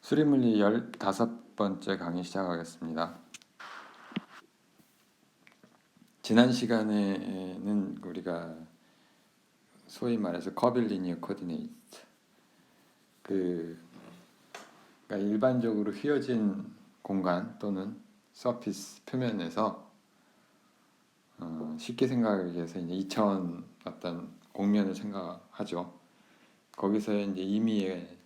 수리물리 15번째 강의 시작하겠습니다. 지난 시간에는 우리가 소위 말해서 커빌리니어 코디네이트, 그러니까 일반적으로 휘어진 공간 또는 서피스 표면에서 쉽게 생각하기 위해서 이제 2차원 어떤 공면을 생각하죠. 거기서 이제 임의의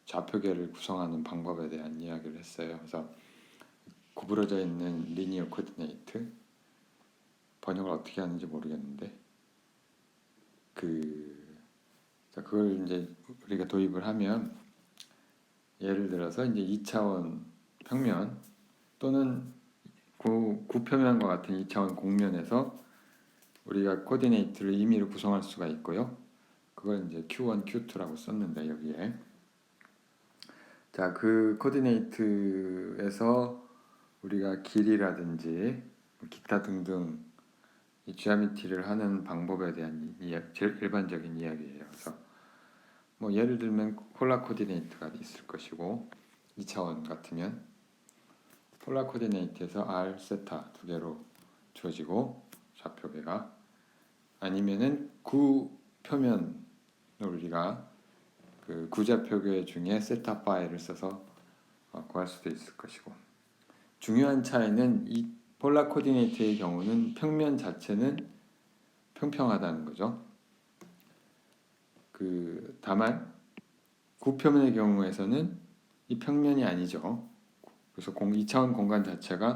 좌표계를 구성하는 방법에 대한 이야기를 했어요. 그래서 구부러져 있는 리니어 코디네이트, 번역을 어떻게 하는지 모르겠는데 그걸 이제 우리가 도입을 하면, 예를 들어서 이제 2차원 평면 또는 구표면과 같은 2차원 공면에서 우리가 코디네이트를 임의로 구성할 수가 있고요. 그걸 이제 Q1, Q2라고 썼는데, 여기에 그 코디네이트에서 우리가 길이라든지 기타 등등 이 지오메트리를 하는 방법에 대한 제일 일반적인 이야기예요. 그래서 예를 들면 폴라 코디네이트가 있을 것이고, 2차원 같으면 폴라 코디네이트에서 R, 세타 두 개로 주어지고, 좌표계가 아니면은 구표면을 우리가 그 구좌표계 중에 세타 파일을 써서 구할 수도 있을 것이고, 중요한 차이는 이 폴라 코디네이트의 경우는 평면 자체는 평평하다는 거죠. 다만 구표면의 경우에서는 이 평면이 아니죠. 그래서 2차원 공간 자체가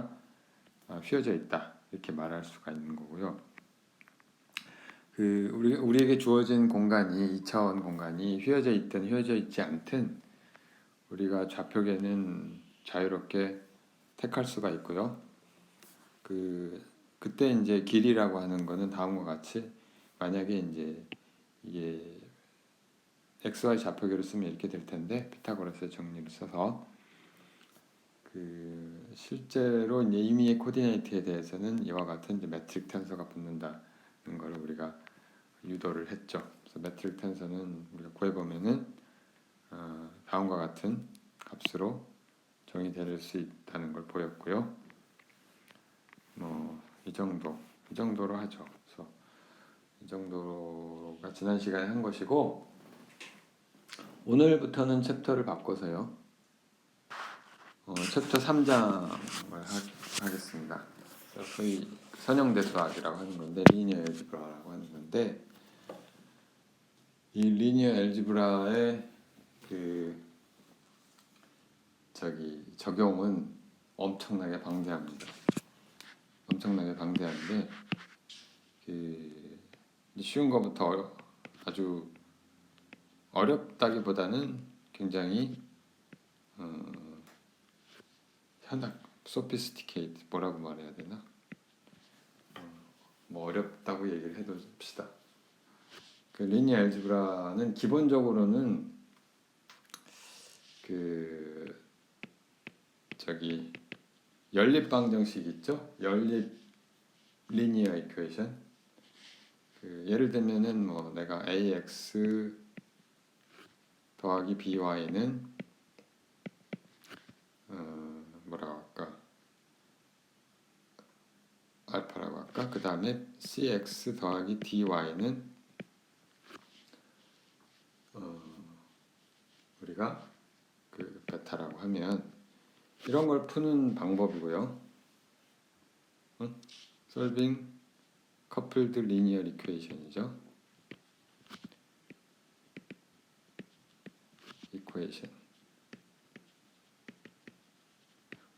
휘어져 있다, 이렇게 말할 수가 있는 거고요. 우리에게 주어진 공간이 2차원 공간이 휘어져 있든 휘어져 있지 않든 우리가 좌표계는 자유롭게 택할 수가 있고요. 그때 이제 길이라고 하는 거는 다음과 같이, 만약에 이제 이게 XY 좌표계를 쓰면 이렇게 될 텐데, 피타고라스의 정리를 써서 실제로 이제 임의의 코디네이트에 대해서는 이와 같은 이제 매트릭 텐서가 붙는다는 걸 우리가 유도를 했죠. 그래서 매트릭 텐서는 우리가 구해보면은 다음과 같은 값으로 정의될 수 있다는 걸 보였고요. 이 정도로 하죠. 그래서 이 정도가 지난 시간에 한 것이고, 오늘부터는 챕터를 바꿔서요. 챕터 3장을 하겠습니다. 소위 선형대수학이라고 하는 건데, 리니어 엘지브라라고 하는 건데, 이 리니어 엘지브라의 적용은 엄청나게 방대합니다. 엄청나게 방대한데, 쉬운 것부터 아주 어렵다기보다는 굉장히 sophisticated, 뭐라고 말해야 되나? 어렵다고 얘기를 해둡시다. 리니어 엘지브라는 기본적으로는 연립 방정식 있죠? 연립 리니어 이퀘이션. 예를 들면은 내가 ax 더하기 by는 뭐라고 할까? 알파라고 할까? 그 다음에 cx 더하기 dy는 우리가 베타라고 하면, 이런 걸 푸는 방법이고요. solving coupled linear equation이죠. equation.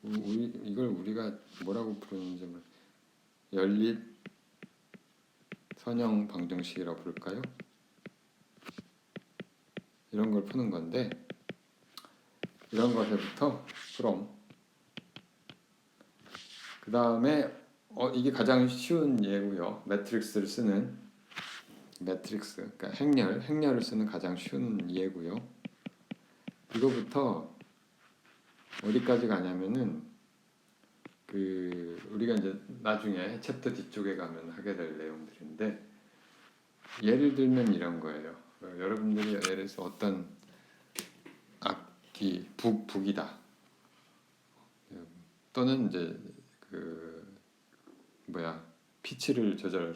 이걸 우리가 뭐라고 부르는지 연립 선형 방정식이라고 부를까요? 이런 걸 푸는 건데, 이런 것에부터 from, 그 다음에 이게 가장 쉬운 예고요. 매트릭스를 쓰는 그러니까 행렬을 쓰는 가장 쉬운 예고요. 이거부터 어디까지 가냐면은 우리가 이제 나중에 챕터 뒤쪽에 가면 하게 될 내용들인데, 예를 들면 이런 거예요. 여러분들이 예를 들어서 어떤 북이다. 또는 이제 그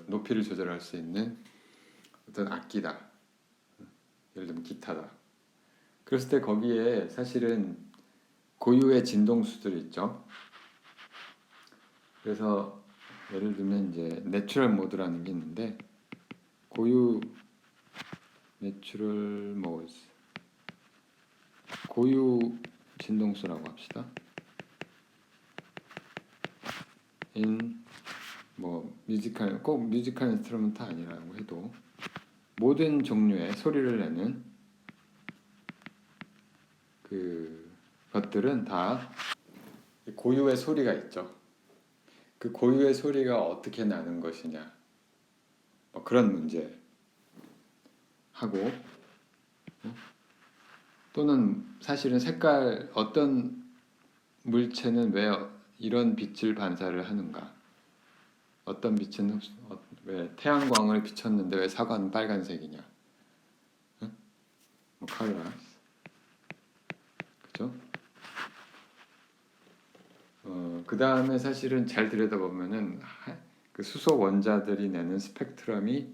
높이를 조절할 수 있는 어떤 악기다. 예를 들면 기타다. 그랬을 때 거기에 사실은 고유의 진동수들이 있죠. 그래서 예를 들면 이제 내추럴 모드라는 게 있는데 고유 내추럴 모드 고유 진동수라고 합시다. in 뮤지컬 꼭 뮤지컬 인스트루먼트 아니라고 해도 모든 종류의 소리를 내는 그 것들은 다 고유의 소리가 있죠. 그 고유의 소리가 어떻게 나는 것이냐 그런 문제 하고 또는 사실은 색깔 어떤 물체는 왜 이런 빛을 반사를 하는가 어떤 빛은 왜 태양광을 비쳤는데 왜 사과는 빨간색이냐 컬러 그죠? 그 다음에 사실은 잘 들여다보면은 그 수소 원자들이 내는 스펙트럼이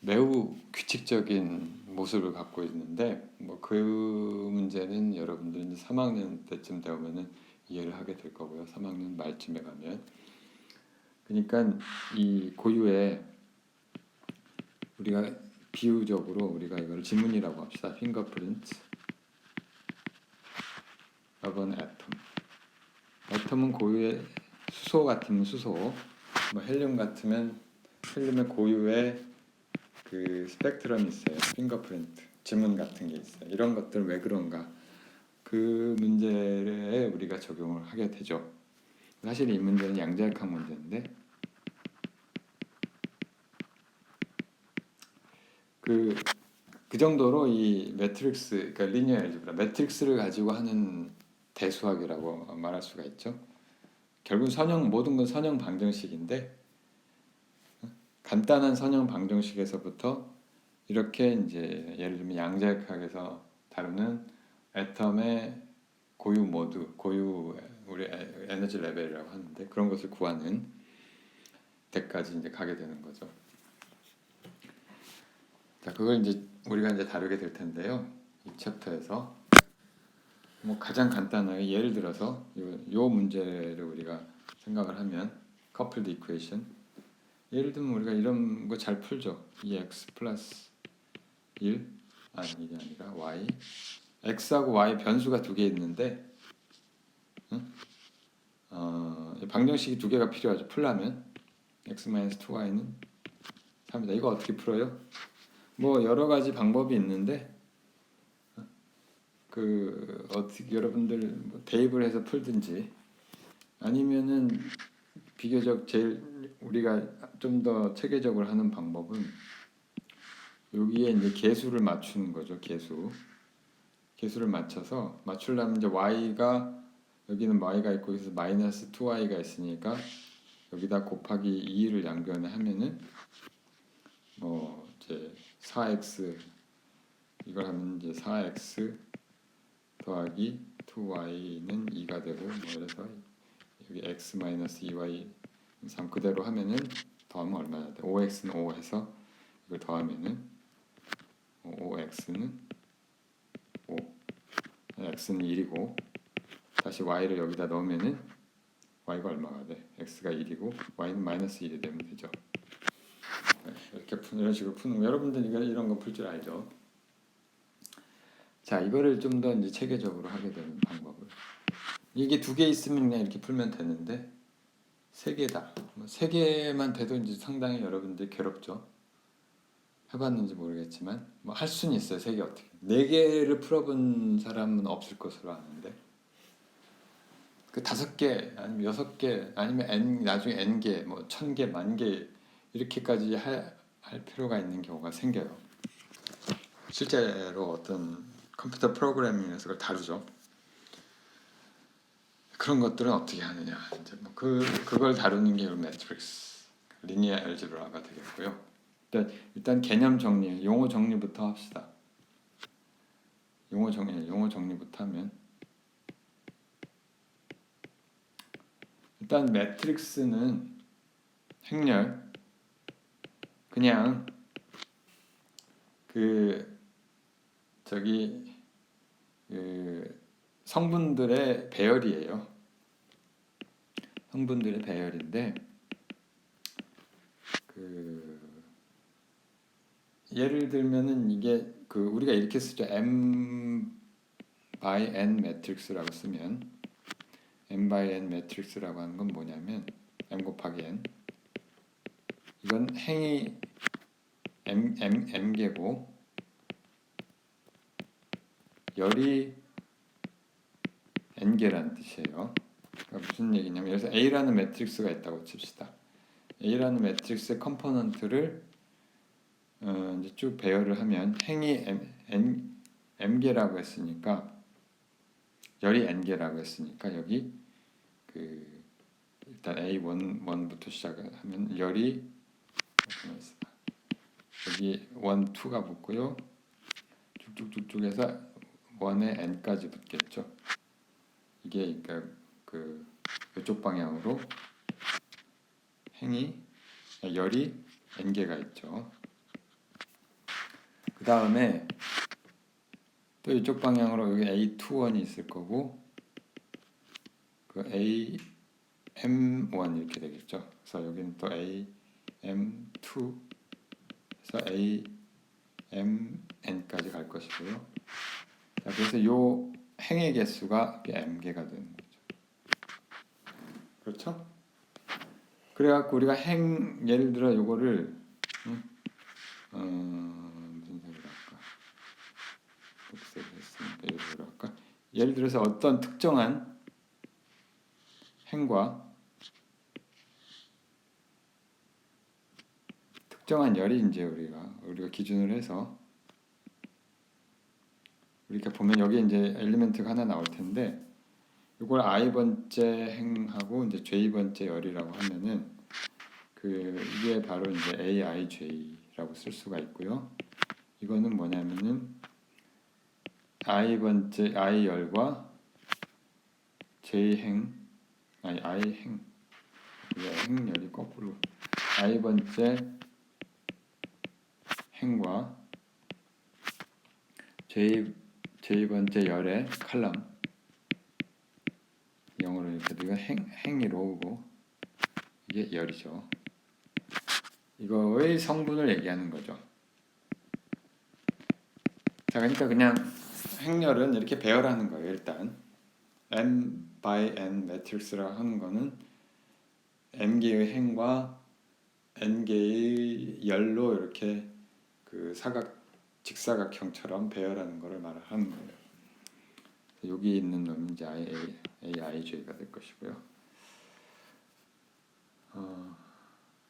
매우 규칙적인 모습을 갖고 있는데 그 문제는 여러분들이 3학년 때쯤 되면은 이해를 하게 될 거고요. 3학년 말쯤에 가면 그러니까 이 고유의 우리가 비유적으로 우리가 이걸 지문이라고 합시다. fingerprint of an atom. 애텀은 고유의 수소 같으면 수소, 헬륨 같으면 헬륨의 고유의 그 스펙트럼이 있어요. 핑거프린트, 지문 같은 게 있어요. 이런 것들 왜 그런가? 그 문제에 우리가 적용을 하게 되죠. 사실 이 문제는 양자역학 문제인데 그 정도로 이 매트릭스, 그러니까 리니어 알제브라, 매트릭스를 가지고 하는 대수학이라고 말할 수가 있죠. 결국 모든 건 선형 방정식인데 간단한 선형 방정식에서부터 이렇게 이제 예를 들면 양자역학에서 다루는 애텀의 고유 모드, 고유 우리 에너지 레벨이라고 하는데 그런 것을 구하는 데까지 이제 가게 되는 거죠. 자, 그걸 이제 우리가 이제 다루게 될 텐데요. 이 챕터에서 가장 간단하게 예를 들어서 요 문제를 우리가 생각을 하면 coupled equation 예를 들면 우리가 이런 거 잘 풀죠. 2x 플러스 1 이게 아니라 y x하고 y 변수가 두 개 있는데 방정식이 두 개가 필요하죠. 풀려면 x-2y는 3이다. 이거 어떻게 풀어요? 여러 가지 방법이 있는데 어떻게 여러분들 대입을 해서 풀든지 아니면은 비교적 제일 우리가 좀 더 체계적으로 하는 방법은 여기에 이제 개수를 맞추는 거죠. 개수를 맞추려면 이제 y가 여기는 y가 있고 여기서 마이너스 2y가 있으니까 여기다 곱하기 2를 양변에 하면은 이제 4x 이걸 하면 이제 4x 더하기 2y는 2가 되고 그래서 여기 x 마이너스 2y 3 그대로 하면은 더하면 얼마나 돼? 5x는 5 해서 이걸 더하면은 5x는 5 x는 1이고 다시 y를 여기다 넣으면은 y가 얼마가 돼? x가 1이고 y는 마이너스 1이 되면 되죠. 이런 식으로 푸는 거 여러분들 이런 거 풀 줄 알죠? 자, 이거를 좀 더 이제 체계적으로 하게 되는 방법을 이게 두 개 있으면 그냥 이렇게 풀면 되는데 세 개다. 세 개만 돼도 이제 상당히 여러분들 괴롭죠. 해봤는지 모르겠지만 할 수는 있어요. 세 개 어떻게? 네 개를 풀어본 사람은 없을 것으로 아는데 그 5개 아니면 6개 아니면 나중에 n개 1000개 10,000개 이렇게까지 할 필요가 있는 경우가 생겨요. 실제로 어떤 컴퓨터 프로그래밍에서 그걸 다루죠. 그런 것들은 어떻게 하느냐 이제 그걸 다루는 게 매트릭스 리니어 알제브라가 되겠고요. 일단 개념 정리, 용어 정리부터 합시다. 용어 정리부터 하면 일단 매트릭스는 행렬 그냥 그 저기 그 성분들의 배열이에요. 성분들의 배열인데 그 예를 들면은 이게 그 우리가 이렇게 쓰죠. M by N 매트릭스라고 쓰면 M by N 매트릭스라고 하는 건 뭐냐면 M 곱하기 N 이건 행이 M개고 열이 N개라는 뜻이에요. 그러니까 무슨 얘기냐면 여기서 A라는 매트릭스가 있다고 칩시다. A라는 매트릭스의 컴포넌트를 이제 쭉 배열을 하면 행이 M개라고 했으니까 열이 N개라고 했으니까 여기 그 일단 A1부터 시작하면 열이 여기 1, 2가 붙고요. 쭉쭉쭉쭉 해서 1에 N까지 붙겠죠. 이게 그러니까 그 이쪽 방향으로 열이 N개가 있죠. 그 다음에 또 이쪽 방향으로 여기 A21이 있을 거고 그 AM1 이렇게 되겠죠. 그래서 여기는 또 AM2 그래서 AMN까지 갈 것이고요. 자, 그래서 요 행의 개수가 M개가 되는 거죠. 그렇죠? 그래갖고 우리가 예를 들어 요거를 무슨 소리를 할까? 복습을 했으니까 예를 들어 할까? 예를 들어서 어떤 특정한 행과 특정한 열이 이제 우리가 기준으로 해서 우리가 보면 여기 이제 엘리멘트가 하나 나올 텐데 이걸 i번째 행하고 이제 j번째 열이라고 하면은 이게 바로 이제 aij라고 쓸 수가 있고요. 이거는 뭐냐면은 i번째 i 열과 j 행 아니 i 행 열이 거꾸로 i번째 행과 j번째 열의 칼럼 영어로 이렇게 이거 행이 로우고 이게 열이죠. 이거의 성분을 얘기하는 거죠. 자, 그러니까 그냥 행열은 이렇게 배열하는 거예요. 일단 M by N 매트릭스라고 하는 거는 M개의 행과 N개의 열로 이렇게 그 직사각형처럼 배열하는 거를 말하는 거예요. 여기 있는 놈이 이제 AIJ가 될 것이고요.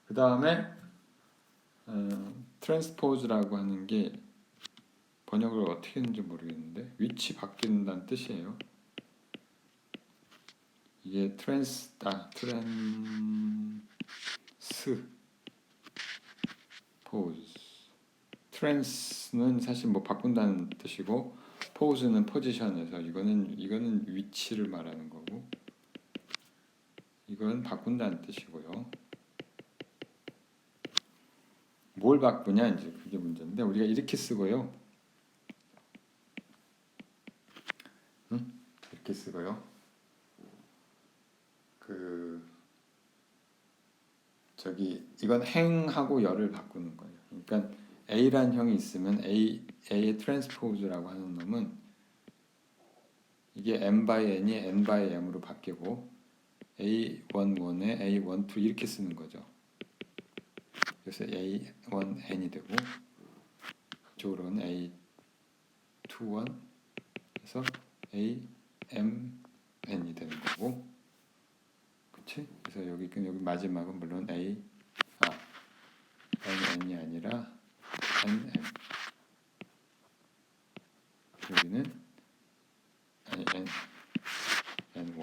그 다음에 트랜스포즈라고 하는 게 번역을 어떻게 했는지 모르겠는데 위치 바뀐다는 뜻이에요. 이게 트랜스는 사실 뭐 바꾼다는 뜻이고 포즈는 포지션에서 이거는 위치를 말하는 거고 이건 바꾼다는 뜻이고요. 뭘 바꾸냐 이제 그게 문제인데 우리가 이렇게 쓰고요. 이렇게 쓰고요. 이건 행하고 열을 바꾸는 거예요. 그러니까 A란 형이 있으면 A의 트랜스포즈라고 하는 놈은 이게 M by N이 N by M으로 바뀌고 A11에 A12 이렇게 쓰는 거죠. 그래서 A1N이 되고 이쪽으로는 A21 그래서 AMN이 되는 거고 그치? 그래서 여기 마지막은 물론 NN이 아니라 NM 여기는 N1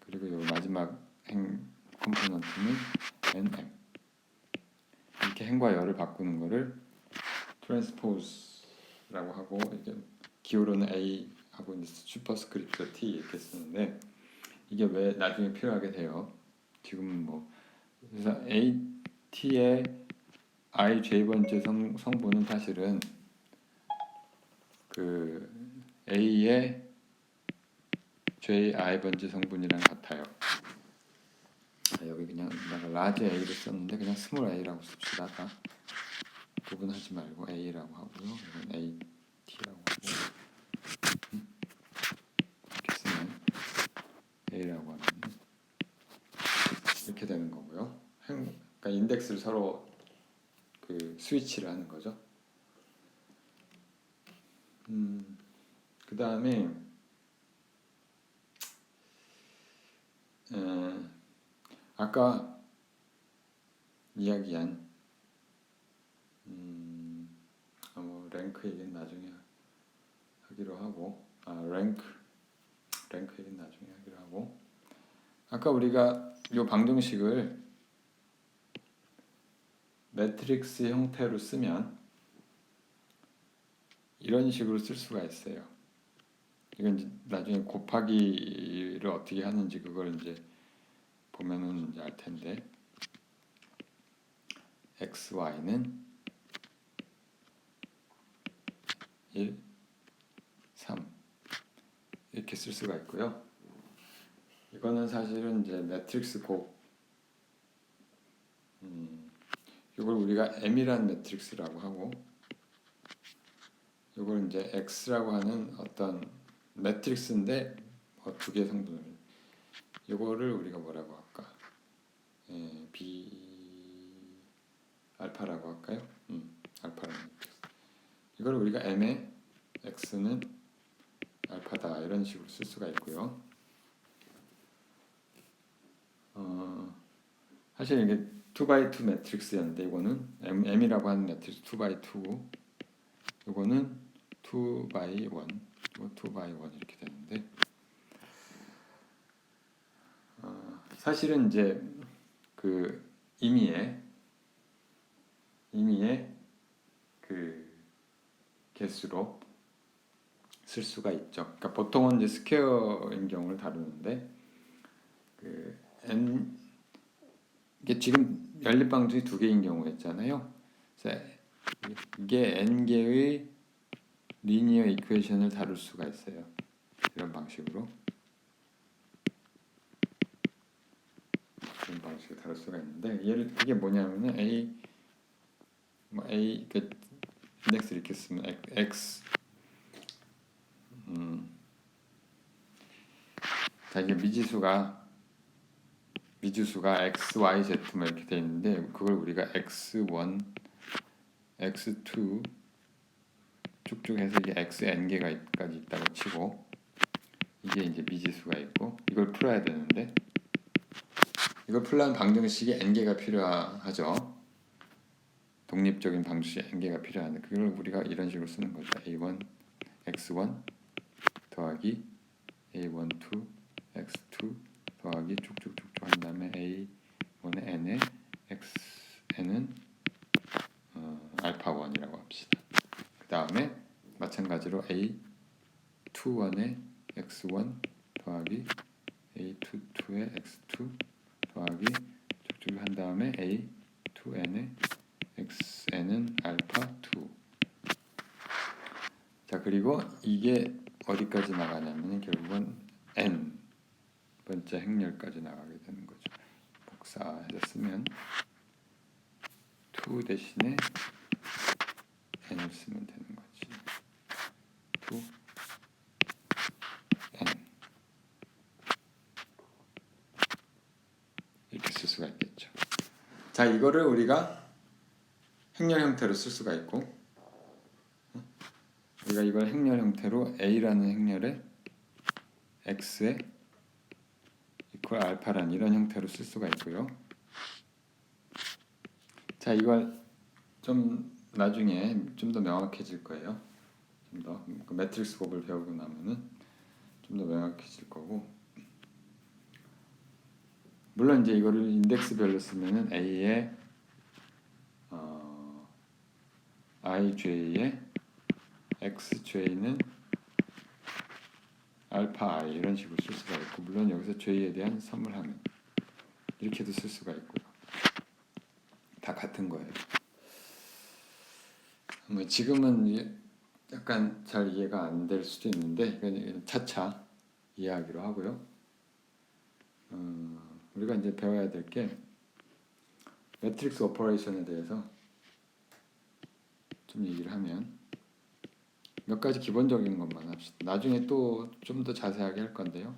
그리고 여기 마지막 행 컴포넌트는 NM 이렇게 행과 열을 바꾸는 거를 트랜스포즈라고 A라고 하고 이게 기호로는 A 하고 이제 슈퍼스크립트 T 이렇게 쓰는데 이게 왜 나중에 필요하게 돼요? 지금은 뭐 그래서 AT의 IJ번째 성분은 사실은 그 A의 JI번째 성분이랑 같아요. 여기 그냥 내가 라지 A를 썼는데 그냥 스몰 A라고 씁시다. 구분하지 말고 A라고 하고요. 이건 AT라고 하고 이렇게 쓰면 A라고 하면 이렇게 되는 거고요. 그러니까 인덱스를 서로 그 스위치를 하는 거죠. 그 다음에 아까 이야기한 뭐 랭크 얘기는 나중에 하기로 하고 랭크 얘기는 나중에 하기로 하고 아까 우리가 이 방정식을 매트릭스 형태로 쓰면 이런 식으로 쓸 수가 있어요. 이건 이제 나중에 곱하기를 어떻게 하는지 그걸 이제 보면은 이제 알 텐데 x, y는 1, 3 이렇게 쓸 수가 있고요. 이거는 사실은 이제 매트릭스 곱 이걸 우리가 M이라는 매트릭스라고 하고 이걸 이제 X라고 하는 어떤 매트릭스인데 두 개의 성분을 이거를 우리가 뭐라고 할까? B 알파라고 할까요? 알파라는 매트릭스. 이걸 우리가 M의 X는 알파다 이런 식으로 쓸 수가 있고요. 사실 이게 2x2 매트릭스였는데 이거는 M이라고 하는 매트릭스 2x2고 이거는 2x1 2x1 이렇게 되는데 사실은 이제 그 임의의 그 개수로 쓸 수가 있죠. 그러니까 보통은 이제 스퀘어인 경우를 다루는데 그 n 이게 지금 연립방정이 두 개인 경우였잖아요. 이게 n 개의 리니어 이퀘이션을 다룰 수가 있어요. 이런 방식으로 다룰 수가 있는데 이게 뭐냐면은 A 그 인덱스 이렇게 쓰면 x 자 이게 미지수가 x, y, z 뭐 이렇게 돼 있는데 그걸 우리가 x1, x2 쭉쭉 해서 이게 xn 개가까지 있다고 치고 이게 이제 미지수가 있고 이걸 풀어야 되는데 이걸 풀려면 방정식이 n 개가 필요하죠. 독립적인 방정식 n 개가 필요한데 그걸 우리가 이런 식으로 쓰는 거죠. a1 x1 더하기 a12 x2 더하기 쭉쭉쭉쭉 한 다음에 a1의 n에 xn은 알파 1이라고 합시다. 그 다음에 마찬가지로 a21의 x1 더하기 a22의 x2 더하기 쭉쭉 한 다음에 a2n의 xn은 알파 2. 자 그리고 이게 어디까지 나가냐면 결국은 n 번째 행렬까지 나가게 되는 거죠. 복사해서 쓰면 2 대신에 n을 쓰면 되는 거지. 2n 이렇게 쓸 수가 있겠죠. 자 이거를 우리가 행렬 형태로 쓸 수가 있고 우리가 이걸 행렬 형태로 a라는 행렬에 x에 이퀄 알파라는 이런 형태로 쓸 수가 있고요. 자 이걸 좀 나중에 좀 더 명확해질 거예요. 좀 더 그 매트릭스 곱을 배우고 나면은 좀 더 명확해질 거고 물론 이제 이거를 인덱스별로 쓰면은 A에 IJ에 xj는 알파 i 이런 식으로 쓸 수가 있고, 물론 여기서 j에 대한 선물하면 이렇게도 쓸 수가 있고요. 다 같은 거예요. 뭐 지금은 약간 잘 이해가 안 될 수도 있는데 이건 차차 이해하기로 하고요. 우리가 이제 배워야 될 게 매트릭스 오퍼레이션에 대해서 좀 얘기를 하면 몇 가지 기본적인 것만 합시다. 나중에 또 좀 더 자세하게 할 건데요.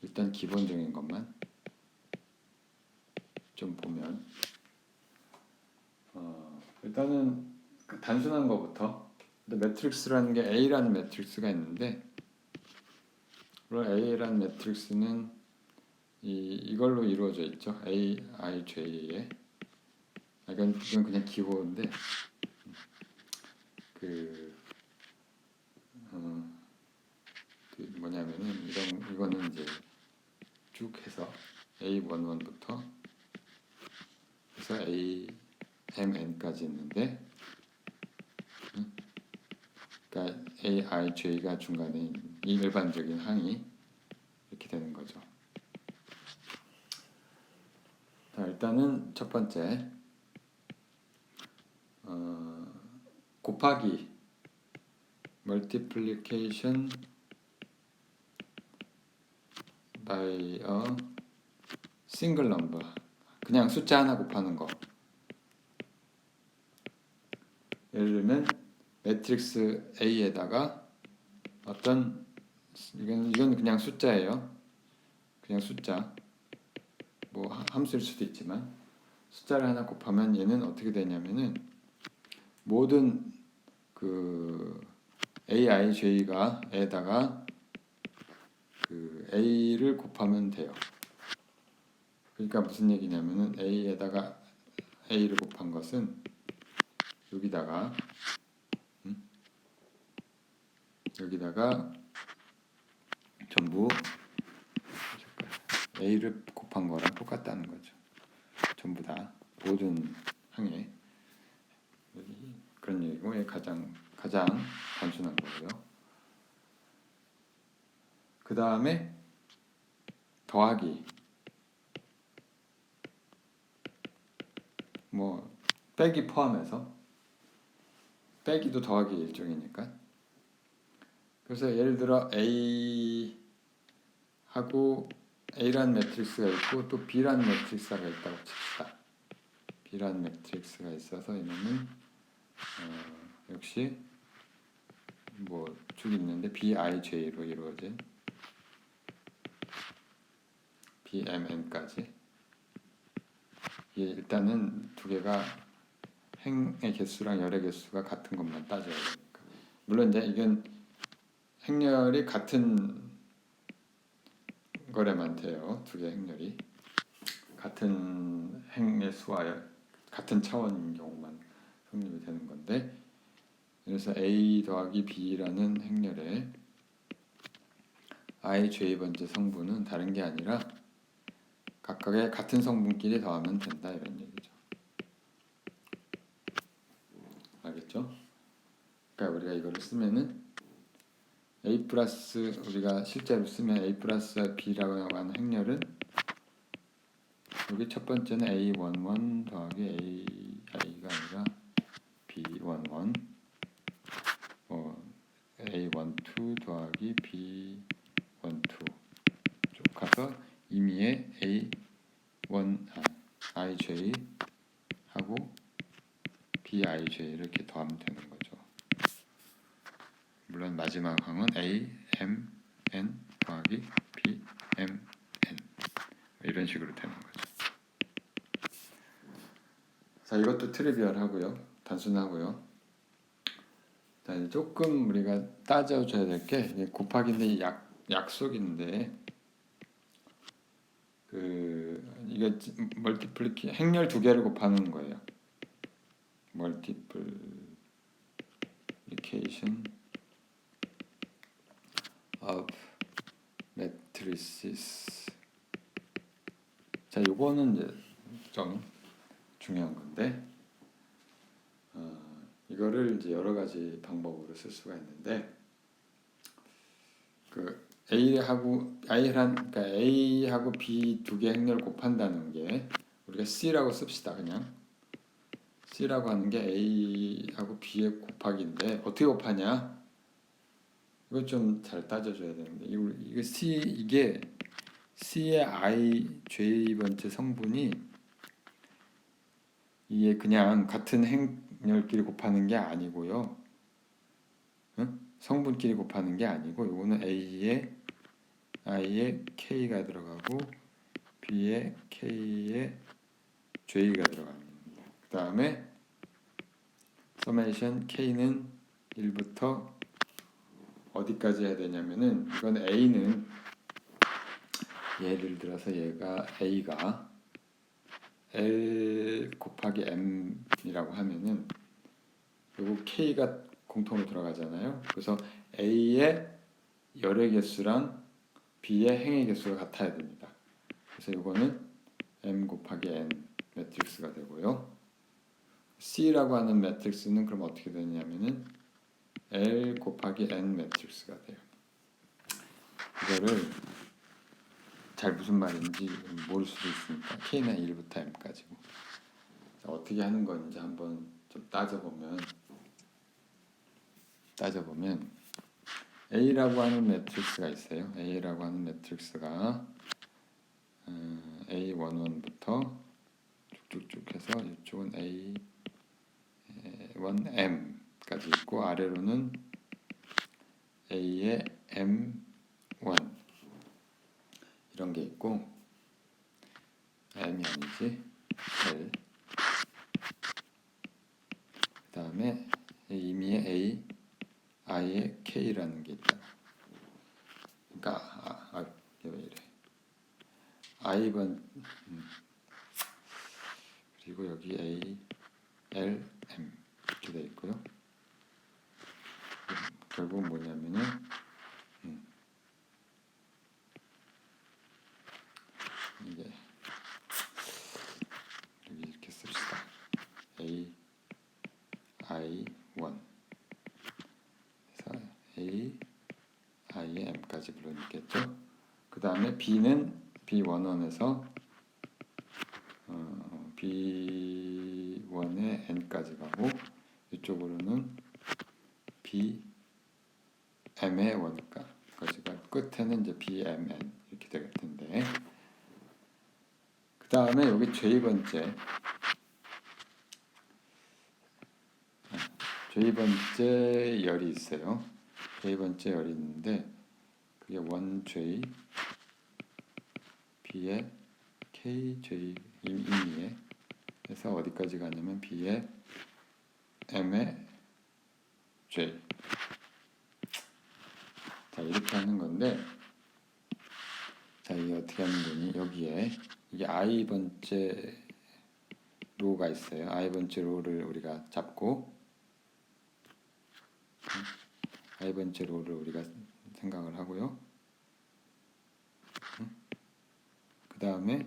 일단 기본적인 것만 좀 보면 일단은 그 단순한 것부터. 매트릭스라는 게 A라는 매트릭스가 있는데, 물론 A라는 매트릭스는 이걸로 이루어져 있죠. A, I, J에. 이건 그냥 기호인데 그 뭐냐면은 이거는 이제 쭉 해서 A11부터 해서 AMN까지 있는데, 그러니까 A, I, J가 중간에 이 일반적인 항이 이렇게 되는 거죠. 자, 일단은 첫 번째 곱하기 multiplication by a single number, 그냥 숫자 하나 곱하는 거. 예를 들면 매트릭스 A에다가 어떤 이건 그냥 숫자예요. 그냥 숫자. 뭐 함수일 수도 있지만 숫자를 하나 곱하면 얘는 어떻게 되냐면은 모든 그 AIJ가 에다가 그 A를 곱하면 돼요. 그러니까 무슨 얘기냐면은 A에다가 A를 곱한 것은 여기다가 전부 A를 곱한 거랑 똑같다는 거죠. 전부 다 모든 항에 그런 얘기고, 가장 단순한 거고요. 그 다음에 더하기, 뭐 빼기 포함해서, 빼기도 더하기 일종이니까. 그래서 예를 들어 A하고 A라는 매트릭스가 있고 또 B라는 매트릭스가 있다고 칩시다. B라는 매트릭스가 있어서 이놈은 역시 뭐 쭉 있는데 BIJ로 이루어진 BMN까지. 일단은 두 개가 행의 개수랑 열의 개수가 같은 것만 따져야 되니까. 물론 이제 이건 행렬이 같은 거래만 돼요. 두 개 행렬이 같은 행의 수와 같은 차원인 경우만 성립이 되는 건데, 그래서 A 더하기 B라는 행렬에 I, J 번째 성분은 다른 게 아니라 각각의 같은 성분끼리 더하면 된다, 이런 얘기죠. 알겠죠? 그러니까 우리가 이거를 쓰면은 A 플러스, 우리가 실제로 쓰면 A 플러스 B라고 하는 행렬은 여기 첫 번째는 A11 더하기 AI가 아니라 B11, A12 더하기 B12 쭉 가서 임의의 IJ 하고 BIJ 이렇게 더하면 되는 거죠. 물론 마지막 항은 AMN 더하기 BMN 이런 식으로 되는 거죠. 자, 이것도 트리비얼하고요, 단순하고요. 자, 조금 우리가 따져줘야 될 게 곱하기인데 약속인데, 이게 행렬 두 개를 곱하는 거예요. multiplication of matrices. 자, 요거는 이제 좀 중요한 건데, 이거를 이제 여러 가지 방법으로 쓸 수가 있는데 그 그러니까 A하고 B 두 개 행렬을 곱한다는 게 우리가 C라고 씁시다. 그냥 C라고 하는 게 A하고 B의 곱하기인데 어떻게 곱하냐? 이거 좀 잘 따져줘야 되는데 이게 C의 J번째 성분이 이게 그냥 같은 행렬끼리 곱하는 게 아니고요. 응? 성분끼리 곱하는 게 아니고 이거는 I에 K가 들어가고 B에 K에 J가 들어갑니다. 그 다음에 서메이션 K는 1부터 어디까지 해야 되냐면은 이건 A는 예를 들어서 A가 L 곱하기 M이라고 하면은 요거 K가 공통으로 들어가잖아요. 그래서 A의 열의 개수랑 B의 행의 개수가 같아야 됩니다. 그래서 이거는 M 곱하기 N 매트릭스가 되고요. C라고 하는 매트릭스는 그럼 어떻게 되냐면은 L 곱하기 N 매트릭스가 돼요. 이거를 잘 무슨 말인지 모를 수도 있으니까 K는 1부터 M까지고 어떻게 하는 건지 한번 좀 따져보면 A라고 하는 매트릭스가 있어요. A라고 하는 매트릭스가 A11부터 쭉쭉쭉 해서 이쪽은 A1M까지 있고 아래로는 A의 M1 이런 게 있고 M이 아니지 L 그 다음에 임의의 I의 K라는 게 있다. 그러니까 왜 이래 I번 그리고 여기 A, L, M 이렇게 되어 있고요. 결국 뭐냐면은 이게 여기 이렇게 씁시다. A, I, 1 그래서 A, I의 M까지 물론 있겠죠. 그 다음에 B는 B11에서 B1의 N까지 가고 이쪽으로는 B, M의 1까지 가고 끝에는 이제 BMN 이렇게 되겠 텐데 그 다음에 여기 J번째 열이 있어요. J번째 열이 있는데 그게 1J B의 KJ 임의에 해서 어디까지 가냐면 B의 M의 J 자 이렇게 하는 건데 자 이게 어떻게 하는 거니 여기에 이게 I번째 로가 있어요. I번째 로를 우리가 잡고 I번째 로를 우리가 생각을 하고요. 그 다음에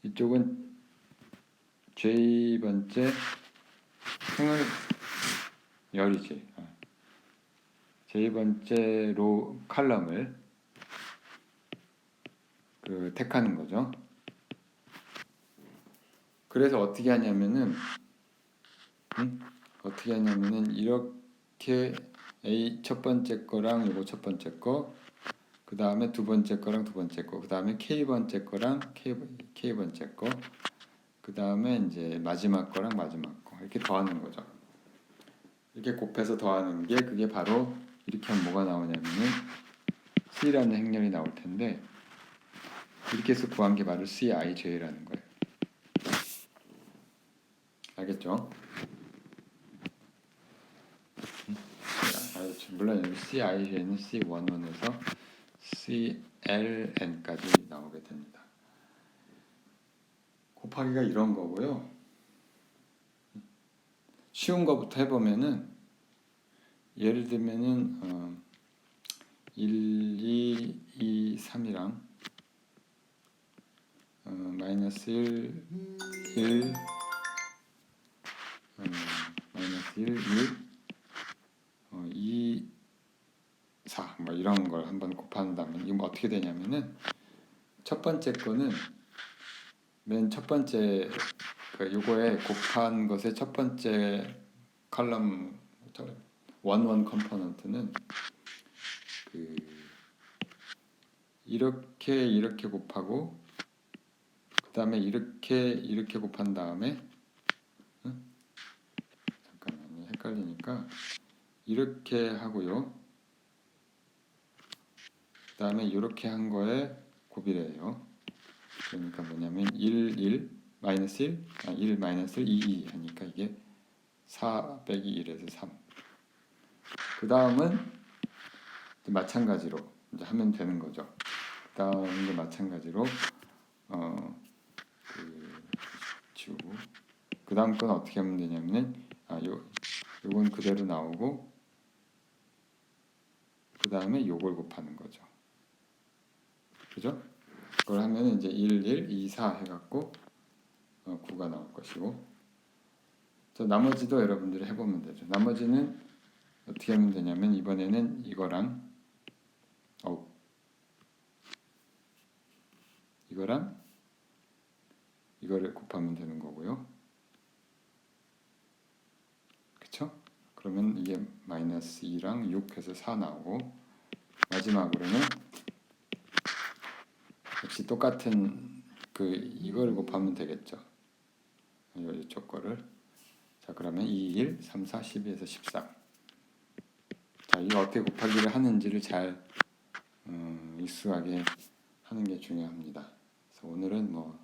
이쪽은 J번째 행을 열이지. J번째 로 칼럼을 택하는 거죠. 그래서 어떻게 하냐면은 이렇게 A 첫 번째 거랑 요거 첫 번째 거, 그 다음에 두 번째 거랑 두 번째 거, 그 다음에 K 번째 거랑 K 번째 거, 그 다음에 이제 마지막 거랑 마지막 거 이렇게 더하는 거죠. 이렇게 곱해서 더하는 게 그게 바로 이렇게 하면 뭐가 나오냐면은 C라는 행렬이 나올 텐데 이렇게 해서 구한 게 바로 CIJ라는 거예요. 알겠죠? 물론 여기 CIJ는 C11에서 CLN까지 나오게 됩니다. 곱하기가 이런 거고요. 쉬운 거부터 해보면은 예를 들면은 1, 2, 2, 3이랑 마이너스 1, 1, 마이너스 1, 2, 4 뭐 이런 걸 한번 곱한다면 이거 어떻게 되냐면은 첫 번째 거는 맨 첫 번째 그 요거에 곱한 것의 첫 번째 컬럼 원원 컴포넌트는 그 이렇게 곱하고 그 다음에 이렇게 곱한 다음에 잠깐만요 헷갈리니까 이렇게 하고요 그 다음에 이렇게 한 거에 곱이래요. 그러니까 뭐냐면 1 마이너스 1 마이너스 2 하니까 이게 4 빼기 1에서 3. 그 다음은 마찬가지로 이제 하면 되는 거죠. 그 다음도 마찬가지로 지우고 그 다음 건 어떻게 하면 되냐면은 요건 그대로 나오고 그 다음에 요걸 곱하는 거죠. 그죠? 그걸 하면 이제 1, 2, 4 해갖고 9가 나올 것이고 자, 나머지도 여러분들이 해보면 되죠. 나머지는 어떻게 하면 되냐면 이번에는 이거랑 이거랑 이거를 곱하면 되는 거고요. 그쵸? 그러면 이게 마이너스 2랑 6 해서 4 나오고 마지막으로는 역시 똑같은 이걸 곱하면 되겠죠. 이쪽 거를 자 그러면 2, 1, 3, 4, 12에서 13 자 이거 어떻게 곱하기를 하는지를 잘 익숙하게 하는 게 중요합니다. 그래서 오늘은 뭐